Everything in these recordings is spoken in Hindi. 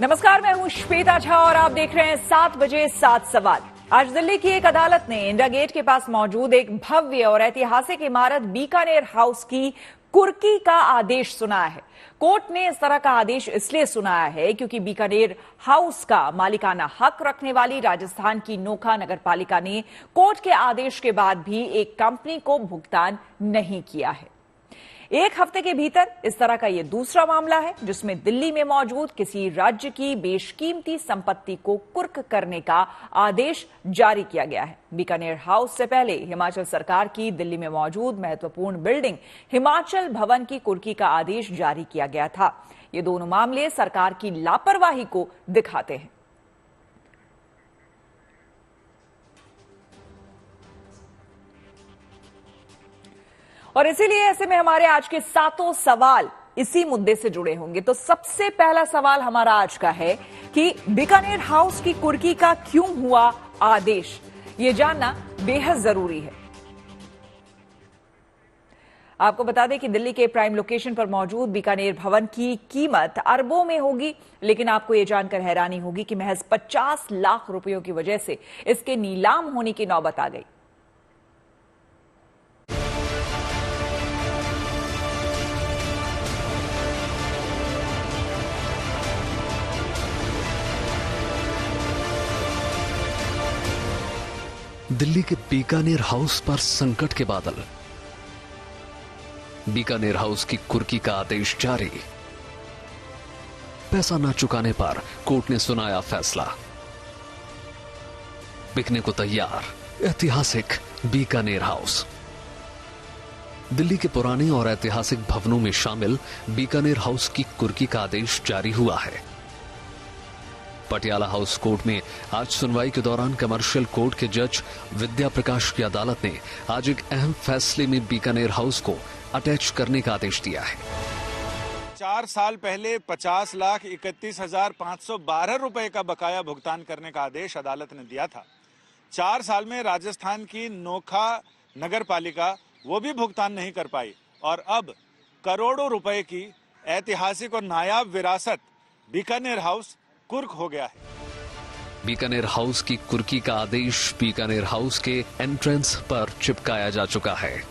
नमस्कार, मैं हूं श्वेता झा और आप देख रहे हैं 7 बजे 7 सवाल। आज दिल्ली की एक अदालत ने इंडिया गेट के पास मौजूद एक भव्य और ऐतिहासिक इमारत बीकानेर हाउस की कुर्की का आदेश सुनाया है। कोर्ट ने इस तरह का आदेश इसलिए सुनाया है क्योंकि बीकानेर हाउस का मालिकाना हक रखने वाली राजस्थान की नोखा नगरपालिका ने कोर्ट के आदेश के बाद भी एक कंपनी को भुगतान नहीं किया है। एक हफ्ते के भीतर इस तरह का यह दूसरा मामला है जिसमें दिल्ली में मौजूद किसी राज्य की बेशकीमती संपत्ति को कुर्क करने का आदेश जारी किया गया है। बीकानेर हाउस से पहले हिमाचल सरकार की दिल्ली में मौजूद महत्वपूर्ण बिल्डिंग हिमाचल भवन की कुर्की का आदेश जारी किया गया था। ये दोनों मामले सरकार की लापरवाही को दिखाते हैं। और इसीलिए ऐसे में हमारे आज के 7 सवाल इसी मुद्दे से जुड़े होंगे। तो सबसे पहला सवाल हमारा आज का है कि बीकानेर हाउस की कुर्की का क्यों हुआ आदेश, ये जानना बेहद जरूरी है। आपको बता दें कि दिल्ली के प्राइम लोकेशन पर मौजूद बीकानेर भवन की कीमत अरबों में होगी, लेकिन आपको यह जानकर हैरानी होगी कि महज 50 लाख रुपयों की वजह से इसके नीलाम होने की नौबत आ गई। दिल्ली के बीकानेर हाउस पर संकट के बादल। बीकानेर हाउस की कुर्की का आदेश जारी। पैसा न चुकाने पर कोर्ट ने सुनाया फैसला। बिकने को तैयार ऐतिहासिक बीकानेर हाउस। दिल्ली के पुराने और ऐतिहासिक भवनों में शामिल बीकानेर हाउस की कुर्की का आदेश जारी हुआ है। पटियाला हाउस कोर्ट में आज सुनवाई के दौरान कमर्शियल कोर्ट के जज विद्या प्रकाश की अदालत ने आज एक अहम फैसले में बीकानेर हाउस को अटैच करने का आदेश दिया है। 4 साल पहले 50,31,512 रुपए का बकाया भुगतान करने का आदेश अदालत ने दिया था। 4 साल में राजस्थान की नोखा नगरपालिका वो भी भुगतान नहीं कर पाई और अब करोड़ों रुपए की ऐतिहासिक और नायाब विरासत बीकानेर हाउस कुर्क हो गया है। बीकानेर हाउस की कुर्की का आदेश बीकानेर हाउस के एंट्रेंस पर चिपकाया जा चुका है।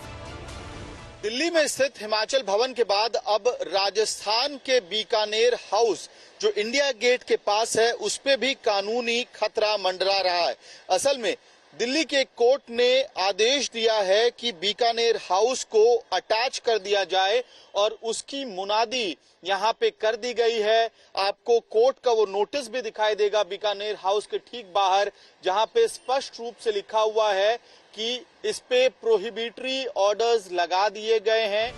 दिल्ली में स्थित हिमाचल भवन के बाद अब राजस्थान के बीकानेर हाउस जो इंडिया गेट के पास है उस पे भी कानूनी खतरा मंडरा रहा है। असल में दिल्ली के कोर्ट ने आदेश दिया है कि बीकानेर हाउस को अटैच कर दिया जाए और उसकी मुनादी यहाँ पे कर दी गई है। आपको कोर्ट का वो नोटिस भी दिखाई देगा बीकानेर हाउस के ठीक बाहर, जहाँ पे स्पष्ट रूप से लिखा हुआ है कि इस पे प्रोहिबिटरी ऑर्डर्स लगा दिए गए हैं।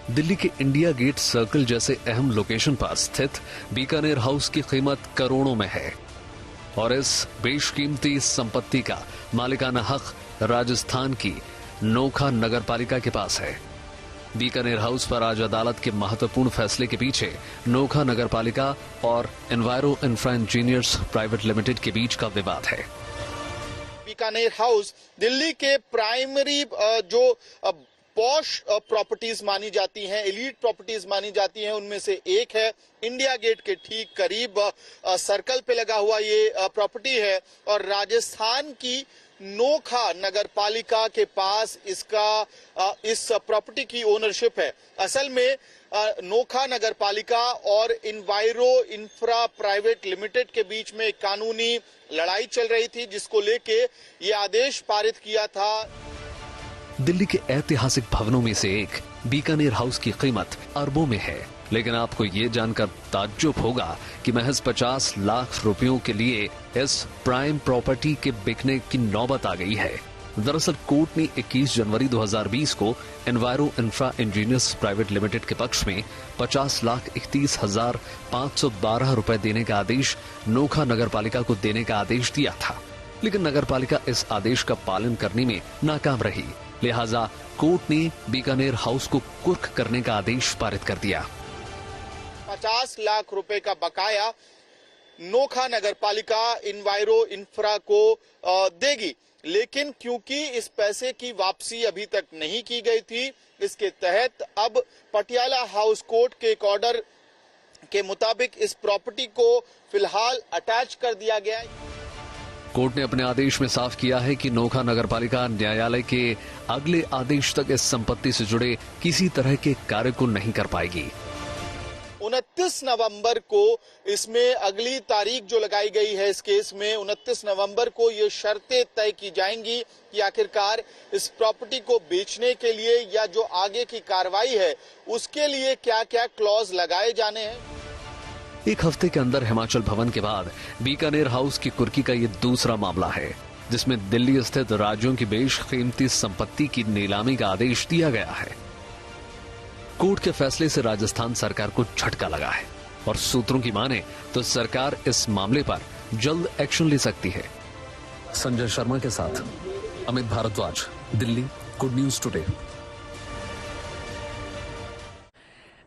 दिल्ली के इंडिया गेट सर्कल जैसे अहम लोकेशन पर स्थित बीकानेर हाउस की कीमत करोड़ों में है और इस बेशकीमती संपत्ति का मालिकाना हक राजस्थान की नोखा नगरपालिका के पास है। बीकानेर हाउस पर आज अदालत के महत्वपूर्ण फैसले के पीछे नोखा नगरपालिका और enviro infra engineers private limited के बीच का विवाद है। बीकानेर हाउस दिल्ली के प्राइमरी जो पॉश प्रॉपर्टीज मानी जाती हैं, एलीट प्रॉपर्टीज मानी जाती हैं, उनमें से एक है। इंडिया गेट के ठीक करीब सर्कल पे लगा हुआ ये प्रॉपर्टी है और राजस्थान की नोखा नगरपालिका के पास इस प्रॉपर्टी की ओनरशिप है। असल में नोखा नगरपालिका और एनवायरो इंफ्रा प्राइवेट लिमिटेड के बीच में एक कानूनी लड़ाई चल रही थी जिसको लेके ये आदेश पारित किया था। दिल्ली के ऐतिहासिक भवनों में से एक बीकानेर हाउस की कीमत अरबों में है, लेकिन आपको ये जानकर ताज्जुब होगा कि महज 50 लाख रुपयों के लिए इस प्राइम प्रॉपर्टी के बिकने की नौबत आ गई है। दरअसल कोर्ट ने 21 जनवरी 2020 को enviro infra engineers private limited के पक्ष में 50,31,512 रुपए देने का आदेश नोखा नगरपालिका को देने का आदेश दिया था, लेकिन नगरपालिका इस आदेश का पालन करने में नाकाम रही। लिहाजा कोर्ट ने बीकानेर हाउस को कुर्क करने का आदेश पारित कर दिया। 50 लाख रुपए का बकाया नोखा नगरपालिका एनवायरो इंफ्रा को देगी, लेकिन क्योंकि इस पैसे की वापसी अभी तक नहीं की गई थी, इसके तहत अब पटियाला हाउस कोर्ट के एक ऑर्डर के मुताबिक इस प्रॉपर्टी को फिलहाल अटैच कर दिया गया है। कोर्ट ने अपने आदेश में साफ किया है कि नोखा नगरपालिका न्यायालय के अगले आदेश तक इस संपत्ति से जुड़े किसी तरह के कार्य को नहीं कर पाएगी। 29 नवंबर को इसमें अगली तारीख जो लगाई गई है इस केस में 29 नवंबर को ये शर्तें तय की जाएंगी कि आखिरकार इस प्रॉपर्टी को बेचने के लिए या जो आगे की कार्रवाई है उसके लिए क्या क्या क्लॉज लगाए जाने हैं। एक हफ्ते के अंदर हिमाचल भवन के बाद बीकानेर हाउस की कुर्की का ये दूसरा मामला है, जिसमें दिल्ली स्थित राज्यों की बेशकीमती संपत्ति की नीलामी का आदेश दिया गया है। कोर्ट के फैसले से राजस्थान सरकार को झटका लगा है और सूत्रों की माने तो सरकार इस मामले पर जल्द एक्शन ले सकती है। संजय शर्मा के साथ Amit Bhardwaj, Delhi, good news today.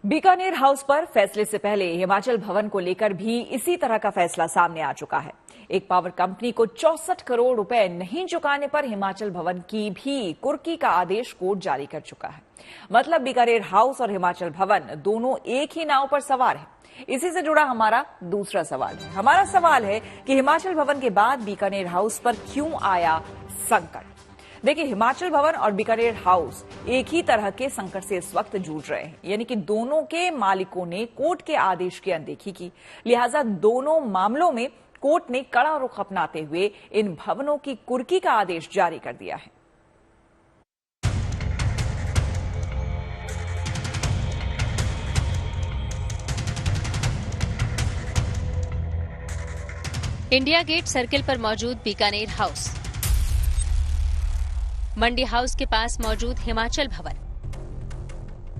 Bikaner house पर फैसले से पहले हिमाचल भवन को लेकर भी इसी तरह का फैसला सामने आ चुका है। एक पावर कंपनी को 64 करोड़ रुपए नहीं चुकाने पर हिमाचल भवन की भी कुर्की का आदेश कोर्ट जारी कर चुका है। मतलब बीकानेर हाउस और हिमाचल भवन दोनों एक ही नाव पर सवार हैं। इसी से जुड़ा हमारा दूसरा सवाल है। हमारा सवाल है कि हिमाचल भवन के बाद बीकानेर हाउस पर क्यों आया संकट। देखिए, हिमाचल भवन और बीकानेर हाउस एक ही तरह के संकट से इस वक्त जूझ रहे हैं, यानी कि दोनों के मालिकों ने कोर्ट के आदेश की अनदेखी की। लिहाजा दोनों मामलों में कोर्ट ने कड़ा रुख अपनाते हुए इन भवनों की कुर्की का आदेश जारी कर दिया है। इंडिया गेट सर्किल पर मौजूद बीकानेर हाउस, मंडी हाउस के पास मौजूद हिमाचल भवन,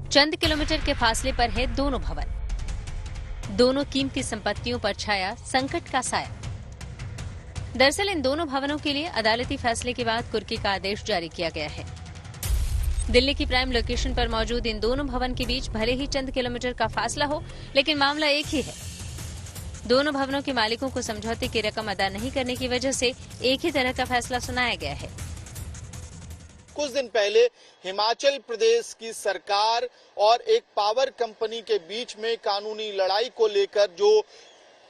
चंद किलोमीटर के फासले पर है दोनों भवन। दोनों कीमती संपत्तियों पर छाया संकट का साया। दरअसल इन दोनों भवनों के लिए अदालती फैसले के बाद कुर्की का आदेश जारी किया गया है। दिल्ली की प्राइम लोकेशन पर मौजूद इन दोनों भवन के बीच भले ही चंद किलोमीटर का फासला हो, लेकिन मामला एक ही है। दोनों भवनों के मालिकों को समझौते की रकम अदा नहीं करने की वजह से एक ही तरह का फैसला सुनाया गया है। कुछ दिन पहले हिमाचल प्रदेश की सरकार और एक पावर कंपनी के बीच में कानूनी लड़ाई को लेकर जो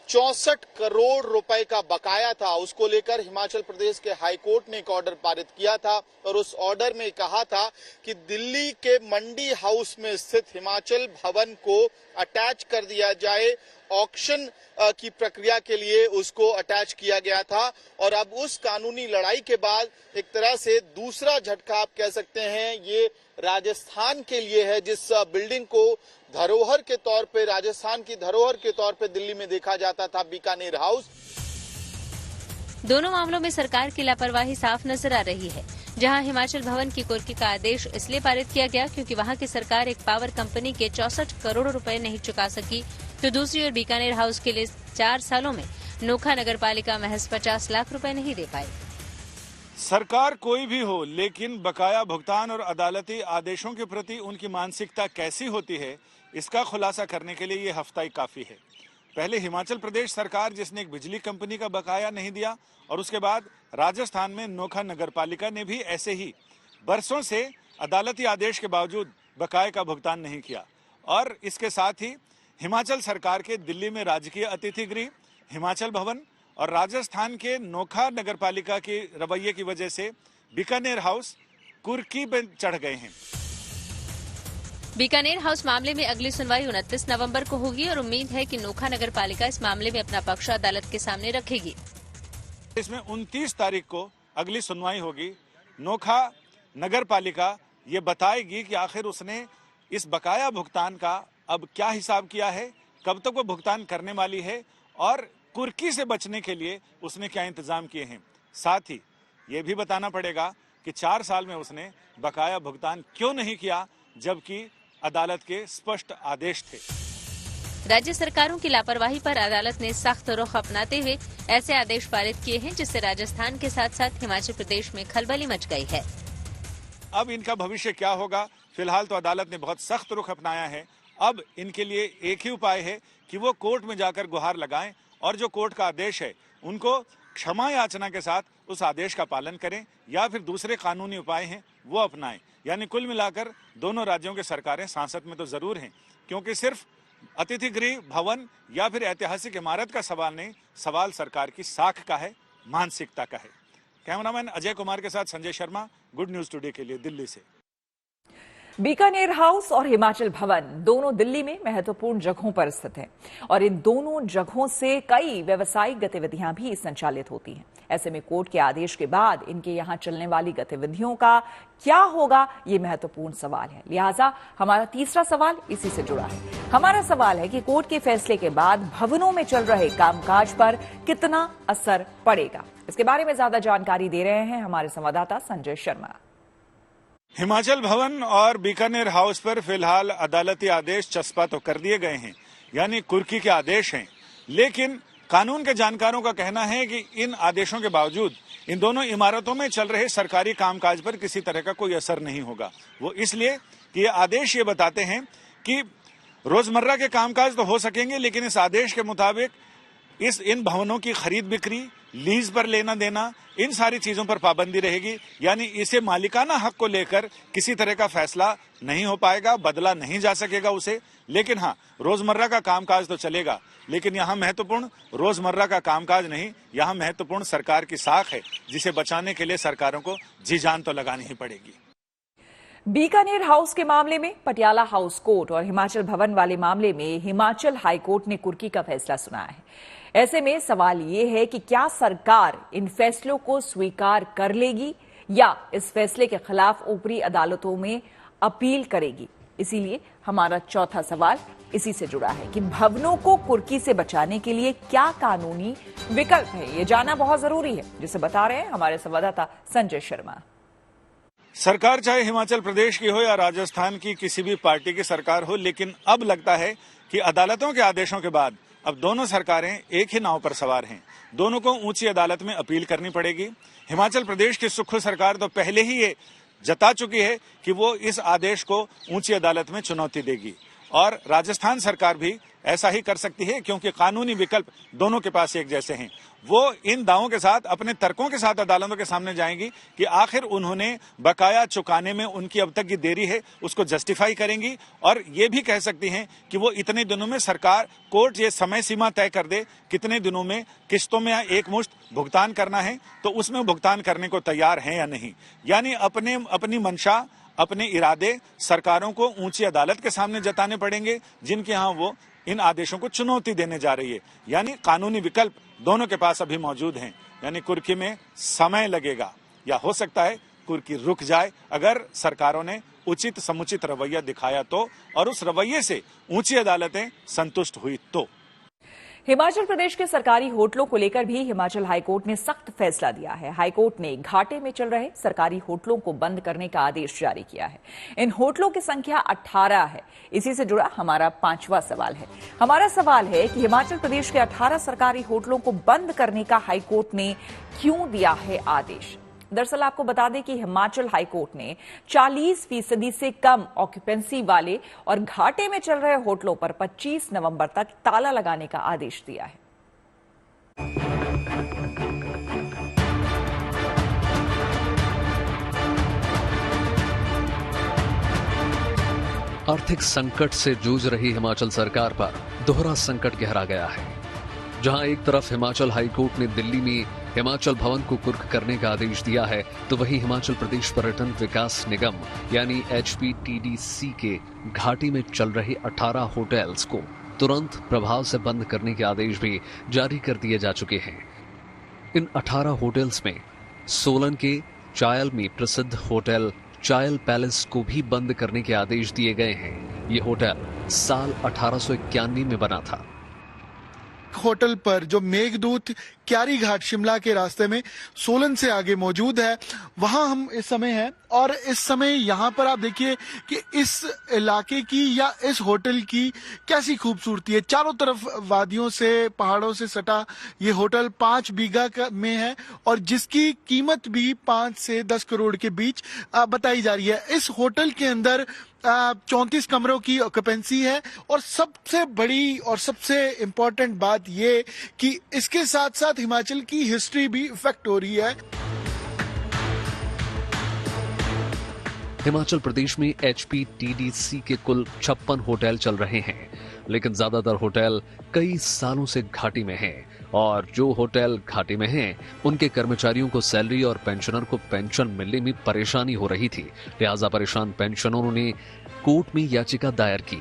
64 करोड़ रुपए का बकाया था, उसको लेकर हिमाचल प्रदेश के हाई कोर्ट ने एक ऑर्डर पारित किया था और उस ऑर्डर में कहा था कि दिल्ली के मंडी हाउस में स्थित हिमाचल भवन को अटैच कर दिया जाए। ऑक्शन की प्रक्रिया के लिए उसको अटैच किया गया था और अब उस कानूनी लड़ाई के बाद एक तरह से दूसरा झटका आप कह सकते हैं ये राजस्थान के लिए है, जिस बिल्डिंग को धरोहर के तौर पे, राजस्थान की धरोहर के तौर पे दिल्ली में देखा जाता था, बीकानेर हाउस। दोनों मामलों में सरकार की लापरवाही साफ नजर आ रही है। जहां हिमाचल भवन की कुर्की का आदेश इसलिए पारित किया गया क्योंकि वहां की सरकार एक पावर कंपनी के 64 करोड़ रुपए नहीं चुका सकी, तो दूसरी ओर बीकानेर हाउस के लिए 4 सालों में नोखा नगरपालिका महज 50 लाख रुपए नहीं दे पाई। सरकार कोई भी हो, लेकिन बकाया भुगतान और अदालती आदेशों के प्रति उनकी मानसिकता कैसी होती है, इसका खुलासा करने के लिए ये हफ्ता ही काफी है। पहले हिमाचल प्रदेश सरकार, जिसने एक बिजली कंपनी का बकाया नहीं दिया, और उसके बाद राजस्थान में नोखा नगरपालिका ने भी ऐसे ही बरसों से अदालती आदेश के बावजूद बकाये का भुगतान नहीं किया। और इसके साथ ही हिमाचल सरकार के दिल्ली में राजकीय अतिथि गृह, हिमाचल भवन और राजस्थान के नोखा नगरपालिका के रवैये की वजह से बीकानेर हाउस कुर्की में चढ़ गए हैं। बीकानेर हाउस मामले में अगली सुनवाई 29 नवंबर को होगी और उम्मीद है कि नोखा नगरपालिका इस मामले में अपना पक्ष अदालत के सामने रखेगी। इसमें 29 तारीख को अगली सुनवाई होगी। नोखा नगरपालिका ये बताएगी कि आखिर उसने इस बकाया भुगतान का अब क्या हिसाब किया है, कब तक वो भुगतान करने वाली है और कुर्की से बचने के लिए उसने क्या इंतजाम किए हैं। साथ ही ये भी बताना पड़ेगा कि 4 साल में उसने बकाया भुगतान क्यों नहीं किया, जबकि अदालत के स्पष्ट आदेश थे। राज्य सरकारों की लापरवाही पर अदालत ने सख्त रुख अपनाते हुए ऐसे आदेश पारित किए हैं जिससे राजस्थान के साथ साथ हिमाचल प्रदेश में खलबली मच गई है। अब इनका भविष्य क्या होगा, फिलहाल तो अदालत ने बहुत सख्त रुख अपनाया है। अब इनके लिए एक ही उपाय है कि वो कोर्ट में जाकर गुहार लगाएं और जो कोर्ट का आदेश है उनको क्षमा याचना के साथ उस आदेश का पालन करें या फिर दूसरे कानूनी उपाय हैं वो अपनाएं। यानी कुल मिलाकर दोनों राज्यों के सरकारें सांसद में तो जरूर हैं, क्योंकि सिर्फ अतिथि गृह, भवन या फिर ऐतिहासिक इमारत का सवाल नहीं, सवाल सरकार की साख का है, मानसिकता का है। कैमरामैन अजय कुमार के साथ Sanjay Sharma, good news today के लिए दिल्ली से। बीकानेर हाउस और हिमाचल भवन दोनों दिल्ली में महत्वपूर्ण जगहों पर स्थित हैं और इन दोनों जगहों से कई व्यावसायिक गतिविधियां भी संचालित होती हैं। ऐसे में कोर्ट के आदेश के बाद इनके यहां चलने वाली गतिविधियों का क्या होगा, ये महत्वपूर्ण सवाल है। लिहाजा हमारा तीसरा सवाल इसी से जुड़ा है। हमारा सवाल है कि कोर्ट के फैसले के बाद भवनों में चल रहे कामकाज पर कितना असर पड़ेगा। इसके बारे में ज्यादा जानकारी दे रहे हैं हमारे संवाददाता संजय शर्मा। हिमाचल भवन और बीकानेर हाउस पर फिलहाल अदालती आदेश चस्पा तो कर दिए गए हैं, यानी कुर्की के आदेश हैं, लेकिन कानून के जानकारों का कहना है कि इन आदेशों के बावजूद इन दोनों इमारतों में चल रहे सरकारी कामकाज पर किसी तरह का कोई असर नहीं होगा। वो इसलिए कि ये आदेश ये बताते हैं कि रोजमर्रा के कामकाज तो हो सकेंगे, लेकिन इस आदेश के मुताबिक इन भवनों की खरीद बिक्री, लीज पर लेना देना, इन सारी चीजों पर पाबंदी रहेगी। यानी इसे मालिकाना हक को लेकर किसी तरह का फैसला नहीं हो पाएगा, बदला नहीं जा सकेगा उसे। लेकिन हाँ, रोजमर्रा का कामकाज तो चलेगा, लेकिन यहाँ महत्वपूर्ण रोजमर्रा का कामकाज नहीं, यहाँ महत्वपूर्ण सरकार की साख है, जिसे बचाने के लिए सरकारों को जी जान तो लगानी ही पड़ेगी। बीकानेर हाउस के मामले में पटियाला हाउस कोर्ट और हिमाचल भवन वाले मामले में हिमाचल हाई कोर्ट ने कुर्की का फैसला सुनाया है। ऐसे में सवाल ये है कि क्या सरकार इन फैसलों को स्वीकार कर लेगी या इस फैसले के खिलाफ ऊपरी अदालतों में अपील करेगी। इसीलिए हमारा चौथा सवाल इसी से जुड़ा है कि भवनों को कुर्की से बचाने के लिए क्या कानूनी विकल्प है, ये जानना बहुत जरूरी है, जिसे बता रहे हैं हमारे संवाददाता संजय शर्मा। सरकार चाहे हिमाचल प्रदेश की हो या राजस्थान की किसी भी पार्टी की सरकार हो, लेकिन अब लगता है कि अदालतों के आदेशों के बाद अब दोनों सरकारें एक ही नाव पर सवार हैं। दोनों को ऊंची अदालत में अपील करनी पड़ेगी। हिमाचल प्रदेश की सुक्खू सरकार तो पहले ही ये जता चुकी है कि वो इस आदेश को ऊंची अदालत में चुनौती देगी, और राजस्थान सरकार भी ऐसा ही कर सकती है, क्योंकि कानूनी विकल्प दोनों के पास एक जैसे हैं। वो इन दावों के साथ, अपने तर्कों के साथ अदालतों के सामने जाएंगी कि आखिर उन्होंने बकाया चुकाने में उनकी अब तक की देरी है उसको जस्टिफाई करेंगी, और ये भी कह सकती हैं कि वो इतने दिनों में सरकार, कोर्ट ये समय सीमा तय कर दे कितने दिनों में किस्तों में एक मुश्त भुगतान करना है, तो उसमें भुगतान करने को तैयार हैं या नहीं। यानी अपनी मंशा, अपने इरादे सरकारों को ऊंची अदालत के सामने जताने पड़ेंगे, जिनके यहाँ वो इन आदेशों को चुनौती देने जा रही है। यानी कानूनी विकल्प दोनों के पास अभी मौजूद हैं। यानी कुर्की में समय लगेगा, या हो सकता है कुर्की रुक जाए अगर सरकारों ने उचित समुचित रवैया दिखाया तो, और उस रवैये से ऊंची अदालतें संतुष्ट हुई तो। हिमाचल प्रदेश के सरकारी होटलों को लेकर भी हिमाचल हाईकोर्ट ने सख्त फैसला दिया है। हाईकोर्ट ने घाटे में चल रहे सरकारी होटलों को बंद करने का आदेश जारी किया है। इन होटलों की संख्या 18 है। इसी से जुड़ा हमारा पांचवा सवाल है। हमारा सवाल है कि हिमाचल प्रदेश के 18 सरकारी होटलों को बंद करने का हाईकोर्ट ने क्यों दिया है आदेश। दरअसल आपको बता दें कि हिमाचल हाईकोर्ट ने 40% से कम ऑक्यूपेंसी वाले और घाटे में चल रहे होटलों पर 25 नवंबर तक ताला लगाने का आदेश दिया है। आर्थिक संकट से जूझ रही हिमाचल सरकार पर दोहरा संकट गहरा गया है, जहां एक तरफ हिमाचल हाईकोर्ट ने दिल्ली में हिमाचल भवन को कुर्क करने का आदेश दिया है, तो वहीं हिमाचल प्रदेश पर्यटन विकास निगम यानी HPTDC के घाटी में चल रहे 18 होटल्स को तुरंत प्रभाव से बंद करने के आदेश भी जारी कर दिए जा चुके हैं। इन 18 होटल्स में सोलन के चायल में प्रसिद्ध होटल चायल पैलेस को भी बंद करने के आदेश दिए गए हैं। ये होटल साल 1891 में बना था। होटल पर जो मेघदूत क्यारी घाट शिमला के रास्ते में सोलन से आगे मौजूद है, वहां हम इस समय हैं, और इस समय यहाँ पर आप देखिए कि इस इलाके की या इस होटल की कैसी खूबसूरती है। चारों तरफ वादियों से, पहाड़ों से सटा ये होटल 5 बीघा में है, और जिसकी कीमत भी 5 से 10 करोड़ के बीच बताई जा रही है। इस होटल के अंदर 34 कमरों की ऑक्यूपेंसी है, और सबसे बड़ी और सबसे इम्पोर्टेंट बात ये कि इसके साथ साथ हिमाचल की हिस्ट्री भी इफेक्ट हो रही है। हिमाचल प्रदेश में HPTDC के कुल 56 होटल चल रहे हैं। लेकिन ज्यादातर होटल कई सालों से घाटी में हैं और जो होटल घाटी में हैं उनके कर्मचारियों को सैलरी और पेंशनर को पेंशन मिलने में परेशानी हो रही थी। लिहाजा परेशान पेंशनरों ने कोर्ट में याचिका दायर की।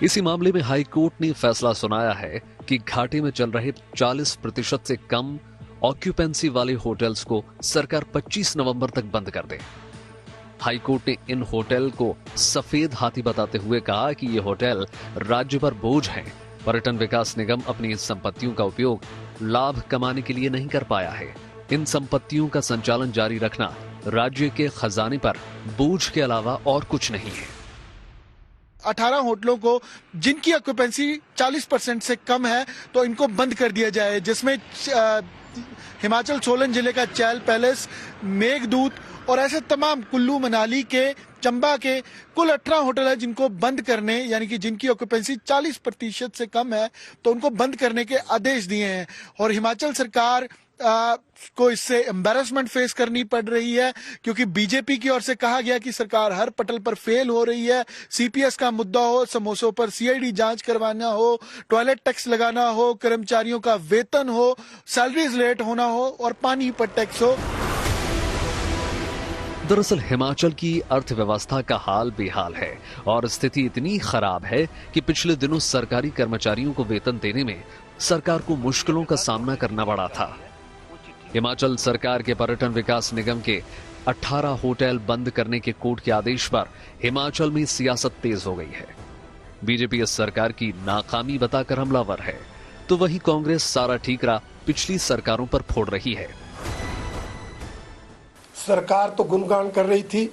इसी मामले में हाई कोर्ट ने फैसला सुनाया है कि घाटी में चल रहे 40% से कम ऑक्यूपेंसी वाले होटल्स को सरकार 25 नवंबर तक बंद कर दे। हाई कोर्ट ने इन होटल को सफेद हाथी बताते हुए कहा कि ये होटल राज्य पर बोझ हैं। पर्यटन विकास निगम अपनी इन संपत्तियों का उपयोग लाभ कमाने के लिए नहीं कर पाया है। इन संपत्तियों का संचालन जारी रखना राज्य के खजाने पर बोझ के अलावा और कुछ नहीं है। 18 होटलों को जिनकी ऑक्यूपेंसी 40% से कम है तो इनको बंद कर दिया जाए, जिसमें हिमाचल सोलन जिले का चैल पैलेस, मेघदूत और ऐसे तमाम कुल्लू मनाली के, चंबा के कुल 18 होटल है जिनको बंद करने, यानी कि जिनकी ऑक्यूपेंसी 40% से कम है तो उनको बंद करने के आदेश दिए हैं। और हिमाचल सरकार को इससे एम्बैरेसमेंट फेस करनी पड़ रही है, क्योंकि बीजेपी की ओर से कहा गया कि सरकार हर पटल पर फेल हो रही है। सीपीएस का मुद्दा हो, समोसों पर सीआईडी जांच करवाना हो, टॉयलेट टैक्स लगाना हो, कर्मचारियों का वेतन हो, सैलरीज लेट होना हो और पानी पर टैक्स हो। दरअसल हिमाचल की अर्थव्यवस्था का हाल बेहाल है और स्थिति इतनी खराब है कि पिछले दिनों सरकारी कर्मचारियों को वेतन देने में सरकार को मुश्किलों का सामना करना पड़ा था। हिमाचल सरकार के पर्यटन विकास निगम के 18 होटल बंद करने के कोर्ट के आदेश पर हिमाचल में सियासत तेज हो गई है। बीजेपी इस सरकार की नाकामी बताकर हमलावर है, तो वहीं कांग्रेस सारा ठीकरा पिछली सरकारों पर फोड़ रही है। सरकार तो गुणगान कर रही थी,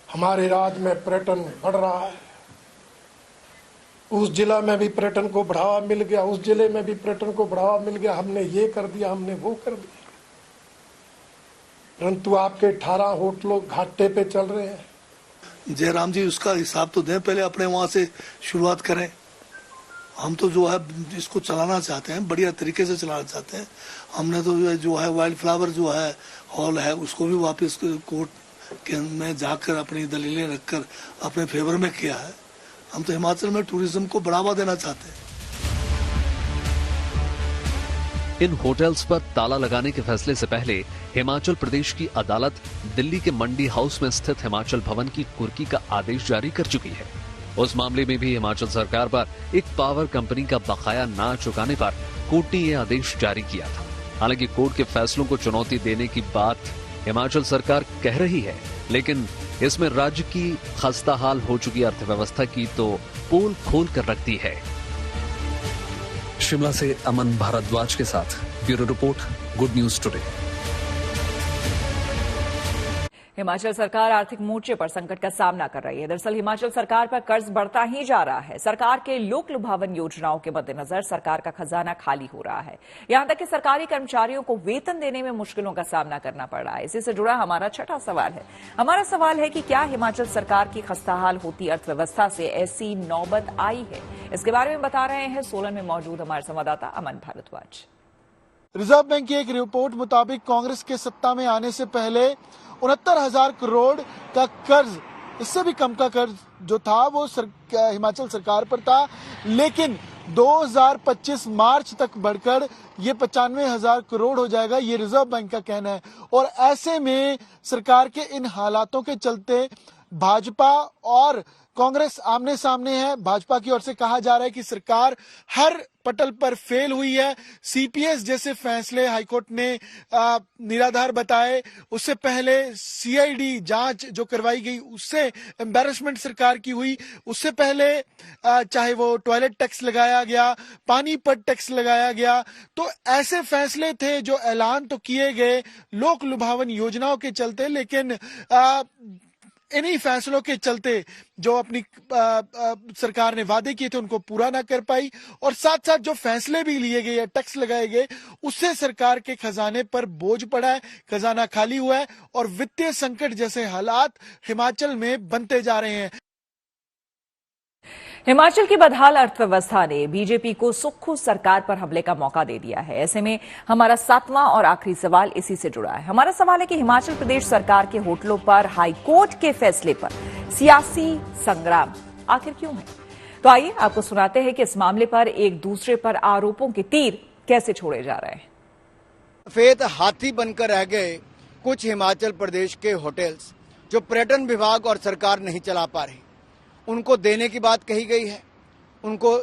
हमारे राज्य में पर्यटन बढ़ रहा है, उस जिला में भी पर्यटन को बढ़ावा मिल गया, उस जिले में भी पर्यटन को बढ़ावा मिल गया, हमने ये कर दिया, हमने वो कर दिया। परंतु आपके 18 होटलों घाटे पे चल रहे हैं। जयराम जी उसका हिसाब तो दें, पहले अपने वहां से शुरुआत करें। हम तो जो है इसको चलाना चाहते हैं, बढ़िया तरीके से चलाना चाहते हैं। हमने तो जो है वाइल्ड फ्लावर जो है हॉल है उसको भी वापस कोर्ट के में जाकर अपनी दलीलें रखकर अपने फेवर में किया है। हम तो हिमाचल में टूरिज्म को बढ़ावा देना चाहते हैं। इन होटल्स पर ताला लगाने के फैसले से पहले हिमाचल प्रदेश की अदालत दिल्ली के मंडी हाउस में स्थित हिमाचल भवन की कुर्की का आदेश जारी कर चुकी है। उस मामले में भी हिमाचल सरकार पर एक पावर कंपनी का बकाया ना चुकाने पर कोर्ट ने यह आदेश जारी किया था। हालांकि कोर्ट के फैसलों को चुनौती देने की बात हिमाचल सरकार कह रही है, लेकिन इसमें राज्य की खस्ताहाल हो चुकी अर्थव्यवस्था की तो पोल खोल कर रखती है। शिमला से अमन भारद्वाज के साथ bureau report, good news today. Himachal सरकार आर्थिक मोर्चे पर संकट का सामना कर रही है। दरअसल हिमाचल सरकार पर कर्ज बढ़ता ही जा रहा है। सरकार के लोक लुभावन योजनाओं के मद्देनजर सरकार का खजाना खाली हो रहा है। यहां तक कि सरकारी कर्मचारियों को वेतन देने में मुश्किलों का सामना करना पड़ रहा है। इसी से जुड़ा हमारा छठा सवाल है। हमारा सवाल है कि क्या हिमाचल सरकार की खस्ताहाल होती अर्थव्यवस्था से ऐसी नौबत आई है? इसके बारे में बता रहे हैं सोलन में मौजूद हमारे संवाददाता अमन भारद्वाज। रिजर्व बैंक की एक रिपोर्ट मुताबिक कांग्रेस के सत्ता में आने से पहले 69,000 करोड़ का कर्ज, इससे भी कम का कर्ज जो था वो हिमाचल सरकार पर था, लेकिन 2025 मार्च तक बढ़कर ये 95,000 करोड़ हो जाएगा, ये रिजर्व बैंक का कहना है। और ऐसे में सरकार के इन हालातों के चलते भाजपा और कांग्रेस आमने सामने है। भाजपा की ओर से कहा जा रहा है कि सरकार हर पटल पर फेल हुई है। सीपीएस जैसे फैसले हाईकोर्ट ने निराधार बताए, उससे पहले सीआईडी जांच जो करवाई गई उससे एम्बैरेसमेंट सरकार की हुई, उससे पहले चाहे वो टॉयलेट टैक्स लगाया गया, पानी पर टैक्स लगाया गया, तो ऐसे फैसले थे जो ऐलान तो किए गए लोक लुभावन योजनाओं के चलते, लेकिन इन्हीं फैसलों के चलते जो अपनी सरकार ने वादे किए थे उनको पूरा ना कर पाई, और साथ साथ जो फैसले भी लिए गए या टैक्स लगाए गए उससे सरकार के खजाने पर बोझ पड़ा है, खजाना खाली हुआ है और वित्तीय संकट जैसे हालात हिमाचल में बनते जा रहे हैं। हिमाचल की बदहाल अर्थव्यवस्था ने बीजेपी को सुक्खू सरकार पर हमले का मौका दे दिया है। ऐसे में हमारा सातवां और आखिरी सवाल इसी से जुड़ा है। हमारा सवाल है कि हिमाचल प्रदेश सरकार के होटलों पर हाई कोर्ट के फैसले पर सियासी संग्राम आखिर क्यों है? तो आइए आपको सुनाते हैं कि इस मामले पर एक दूसरे पर आरोपों के तीर कैसे छोड़े जा रहे हैं। सफेद हाथी बनकर रह गए कुछ हिमाचल प्रदेश के होटल्स जो पर्यटन विभाग और सरकार नहीं चला पा रही। उनको देने की बात कही गई है, उनको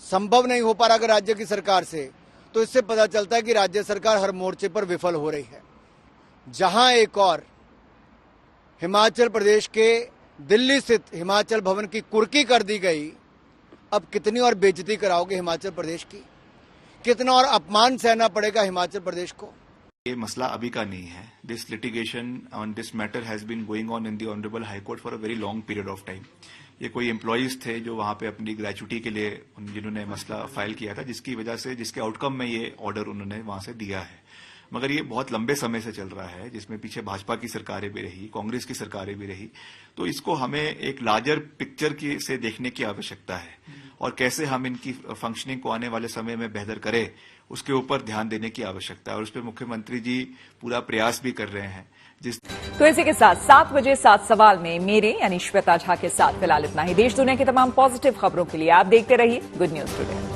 संभव नहीं हो पा रहा अगर राज्य की सरकार से, तो इससे पता चलता है कि राज्य सरकार हर मोर्चे पर विफल हो रही है। जहां एक और हिमाचल प्रदेश के दिल्ली स्थित हिमाचल भवन की कुर्की कर दी गई, अब कितनी और बेइज्जती कराओगे हिमाचल प्रदेश की, कितना और अपमान सहना पड़ेगा हिमाचल प्रदेश को। ये मसला अभी का नहीं है। This litigation on this matter has been going on in the honourable high court for a very long period of time. ये कोई एम्प्लॉयज थे जो वहां पे अपनी ग्रेचुटी के लिए जिन्होंने मसला फाइल किया था, जिसकी वजह से जिसके आउटकम में ये ऑर्डर उन्होंने वहां से दिया है। मगर ये बहुत लंबे समय से चल रहा है, जिसमें पीछे भाजपा की सरकारें भी रही, कांग्रेस की सरकारें भी रही। तो इसको हमें एक लार्जर पिक्चर की से देखने की आवश्यकता है और कैसे हम इनकी फंक्शनिंग को आने वाले समय में बेहतर करें, उसके ऊपर ध्यान देने की आवश्यकता है और उस पर मुख्यमंत्री जी पूरा प्रयास भी कर रहे हैं। तो इसी के साथ 7 बजे 7 सवाल में मेरे यानी श्वेता झा के साथ फिलहाल इतना ही। देश दुनिया की तमाम पॉजिटिव खबरों के लिए आप देखते रहिए गुड न्यूज टुडे।